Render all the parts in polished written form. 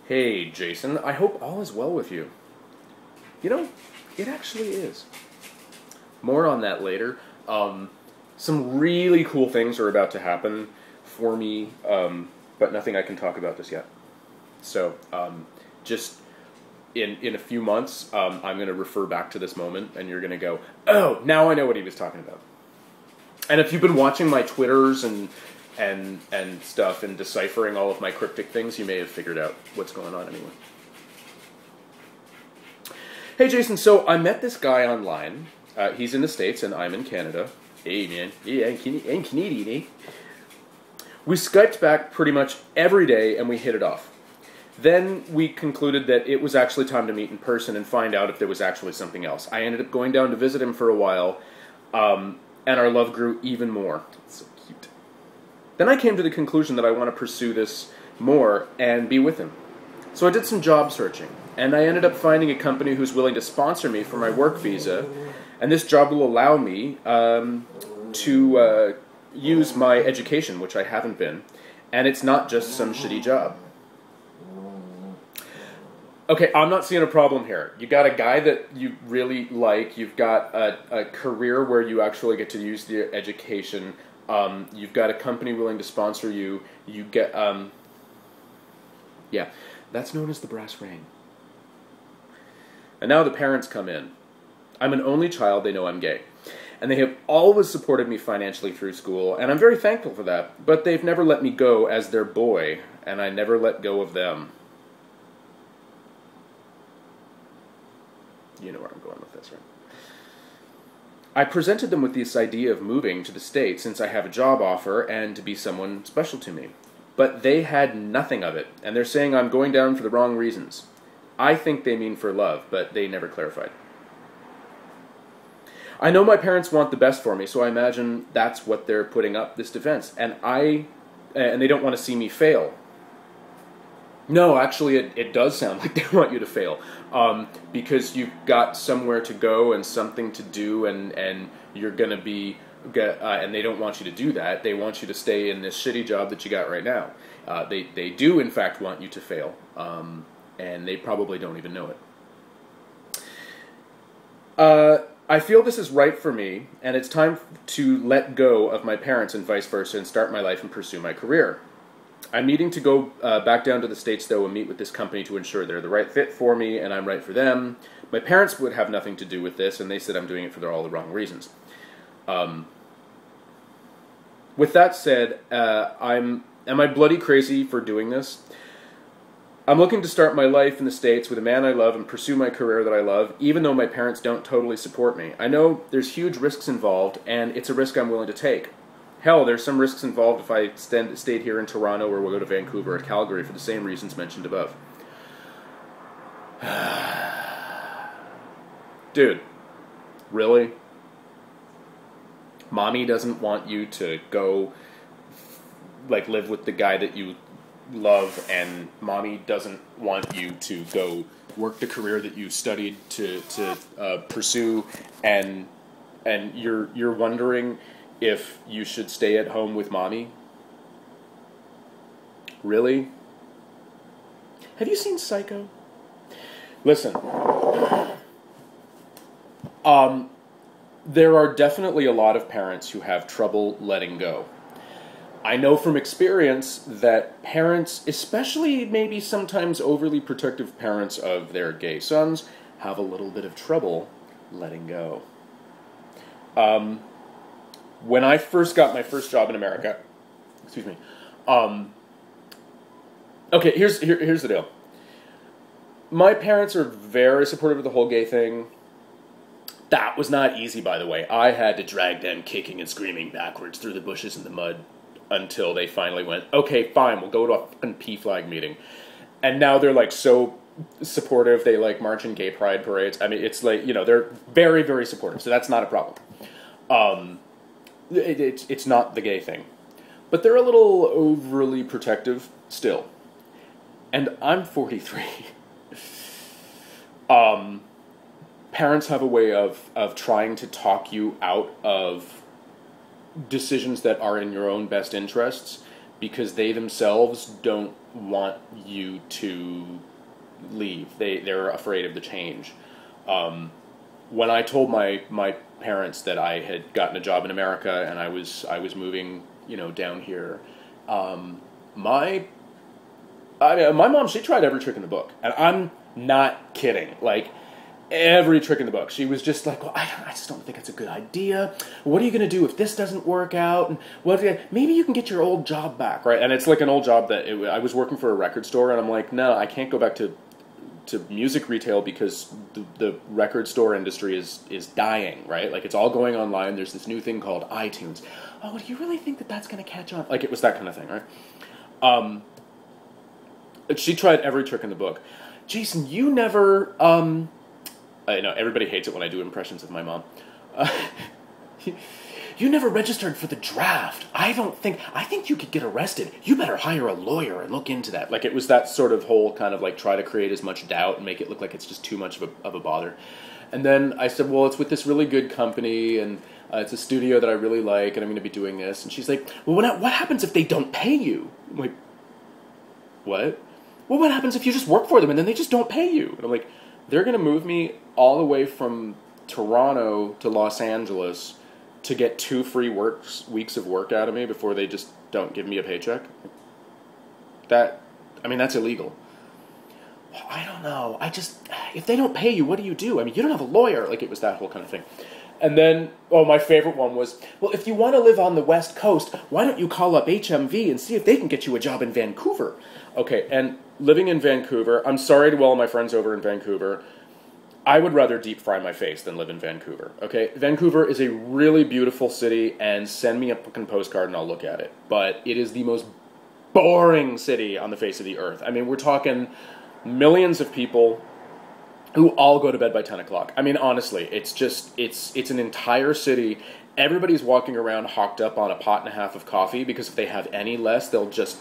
Hey, Jason, I hope all is well with you. You know, it actually is. More on that later. Some really cool things are about to happen for me, but nothing I can talk about just yet. So, just in a few months, I'm going to refer back to this moment, and you're going to go, oh, now I know what he was talking about. And if you've been watching my Twitters and stuff and deciphering all of my cryptic things, you may have figured out what's going on anyway. Hey, Jason, so I met this guy online. He's in the States, and I'm in Canada. Hey, man. Yeah, I'm Canadian, eh? We Skyped back pretty much every day, and we hit it off. Then we concluded that it was actually time to meet in person and find out if there was actually something else. I ended up going down to visit him for a while, and our love grew even more. It's so cute. Then I came to the conclusion that I want to pursue this more and be with him. So I did some job searching, and I ended up finding a company who's willing to sponsor me for my work visa, and this job will allow me to use my education, which I haven't been, and it's not just some shitty job. Okay, I'm not seeing a problem here. You got a guy that you really like, you've got a career where you actually get to use the education, you've got a company willing to sponsor you, you get, yeah, that's known as the brass ring. And now the parents come in. I'm an only child, they know I'm gay. And they have always supported me financially through school, and I'm very thankful for that. But they've never let me go as their boy, and I never let go of them. You know where I'm going with this, right? I presented them with this idea of moving to the States since I have a job offer and to be someone special to me. But they had nothing of it, and they're saying I'm going down for the wrong reasons. I think they mean for love, but they never clarified. I know my parents want the best for me, so I imagine that's what they're putting up this defense. And they don't want to see me fail. No, actually, it does sound like they want you to fail, because you've got somewhere to go and something to do, and you're going to be, and they don't want you to do that. They want you to stay in this shitty job that you got right now. They do, in fact, want you to fail, and they probably don't even know it. I feel this is right for me, and it's time to let go of my parents and vice versa and start my life and pursue my career. I'm needing to go back down to the States, though, and meet with this company to ensure they're the right fit for me and I'm right for them. My parents would have nothing to do with this, and they said I'm doing it for all the wrong reasons. With that said, am I bloody crazy for doing this? I'm looking to start my life in the States with a man I love and pursue my career that I love, even though my parents don't totally support me. I know there's huge risks involved, and it's a risk I'm willing to take. Hell, there's some risks involved if I stayed here in Toronto or we'll go to Vancouver or Calgary for the same reasons mentioned above. Dude, really? Mommy doesn't want you to go, like, live with the guy that you love, and mommy doesn't want you to go work the career that you studied to pursue, and you're wondering if you should stay at home with mommy? Really? Have you seen Psycho? Listen, there are definitely a lot of parents who have trouble letting go. I know from experience that parents, especially maybe sometimes overly protective parents of their gay sons, have a little bit of trouble letting go. When I first got my first job in America, excuse me, okay, here's the deal. My parents are very supportive of the whole gay thing. That was not easy, by the way. I had to drag them kicking and screaming backwards through the bushes and the mud until they finally went, okay, fine, we'll go to a fucking PFLAG meeting. And now they're, like, so supportive. They, like, march in gay pride parades. I mean, it's like, you know, they're very, very supportive, so that's not a problem. It's not the gay thing. But they're a little overly protective still. And I'm 43. Parents have a way of trying to talk you out of decisions that are in your own best interests because they themselves don't want you to leave. They're afraid of the change. When I told my parents that I had gotten a job in America and I was moving, down here, my mom, she tried every trick in the book, and I'm not kidding. Like, every trick in the book. She was just like, well, I just don't think it's a good idea. What are you going to do if this doesn't work out? And maybe you can get your old job back, right? And it's like an old job that I was working for a record store, and I'm like, no, I can't go back to music retail because the record store industry is dying, right? Like, it's all going online. There's this new thing called iTunes. Oh, do you really think that that's going to catch on? Like, it was that kind of thing, right? She tried every trick in the book. Jason, you never... I know everybody hates it when I do impressions of my mom. You never registered for the draft. I think you could get arrested. You better hire a lawyer and look into that. Like, it was that sort of whole kind of like try to create as much doubt and make it look like it's just too much of a bother. And then I said, well, it's with this really good company, and it's a studio that I really like, and I'm going to be doing this. And she's like, well, what happens if they don't pay you? I'm like, what? Well, what happens if you just work for them and then they just don't pay you? And I'm like, they're going to move me all the way from Toronto to Los Angeles to get 2 free weeks of work out of me before they just don't give me a paycheck? That's illegal. I don't know. If they don't pay you, what do you do? I mean, you don't have a lawyer. Like, it was that whole kind of thing. And then, my favorite one was, well, if you want to live on the West Coast, why don't you call up HMV and see if they can get you a job in Vancouver? Okay, and living in Vancouver, I'm sorry to all my friends over in Vancouver, I would rather deep fry my face than live in Vancouver, okay? Vancouver is a really beautiful city, and send me a fucking postcard and I'll look at it. But it is the most boring city on the face of the earth. I mean, we're talking millions of people who all go to bed by 10 o'clock. I mean, honestly, it's an entire city. Everybody's walking around hocked up on a pot and a half of coffee because if they have any less, they'll just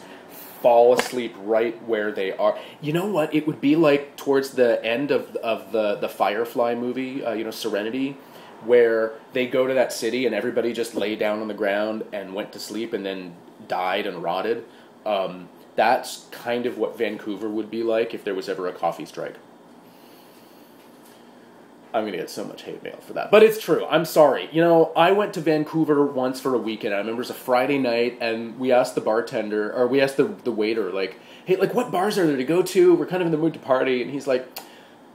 fall asleep right where they are. You know what? It would be like towards the end of the Firefly movie, Serenity, where they go to that city and everybody just lay down on the ground and went to sleep and then died and rotted. That's kind of what Vancouver would be like if there was ever a coffee strike. I'm going to get so much hate mail for that. But it's true. I'm sorry. I went to Vancouver once for a weekend. I remember it was a Friday night, and we asked the bartender, or we asked the waiter, like, hey, like, what bars are there to go to? We're kind of in the mood to party. And he's like,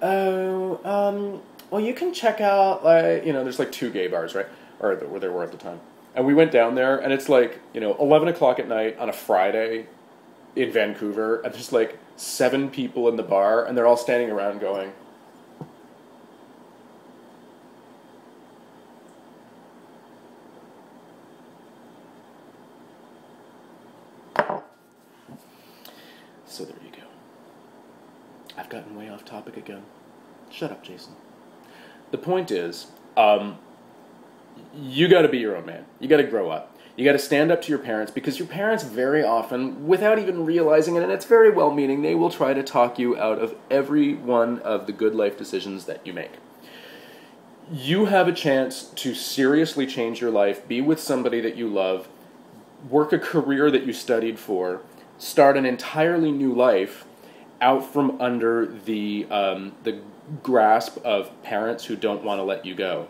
well, you can check out, like, there's like 2 gay bars, right? Or where there were at the time. And we went down there, and it's like, 11 o'clock at night on a Friday in Vancouver, and there's like 7 people in the bar, and they're all standing around going... So there you go. I've gotten way off topic again. Shut up, Jason. The point is, you got to be your own man. You got to grow up. You got to stand up to your parents, because your parents very often, without even realizing it, and it's very well-meaning, they will try to talk you out of every one of the good life decisions that you make. You have a chance to seriously change your life, be with somebody that you love, work a career that you studied for, start an entirely new life out from under the grasp of parents who don't want to let you go.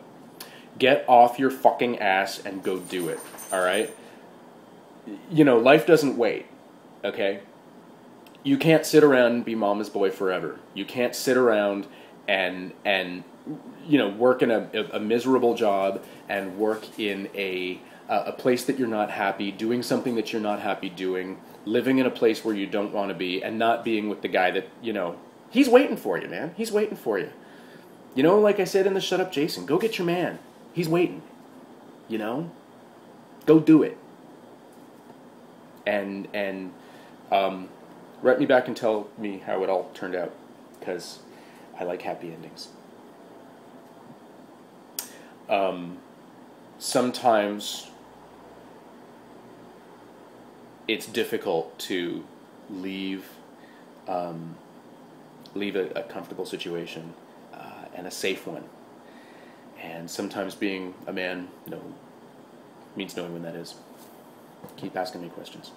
Get off your fucking ass and go do it, all right? Life doesn't wait, okay? You can't sit around and be mama's boy forever. You can't sit around and work in a miserable job and work in a place that you're not happy, doing something that you're not happy doing, living in a place where you don't want to be, and not being with the guy that, he's waiting for you, man. He's waiting for you. Like I said in the Shut Up Jason, go get your man. He's waiting. Go do it. And write me back and tell me how it all turned out, because I like happy endings. Sometimes it's difficult to leave a comfortable situation and a safe one. And sometimes being a man, means knowing when that is. Keep asking me questions.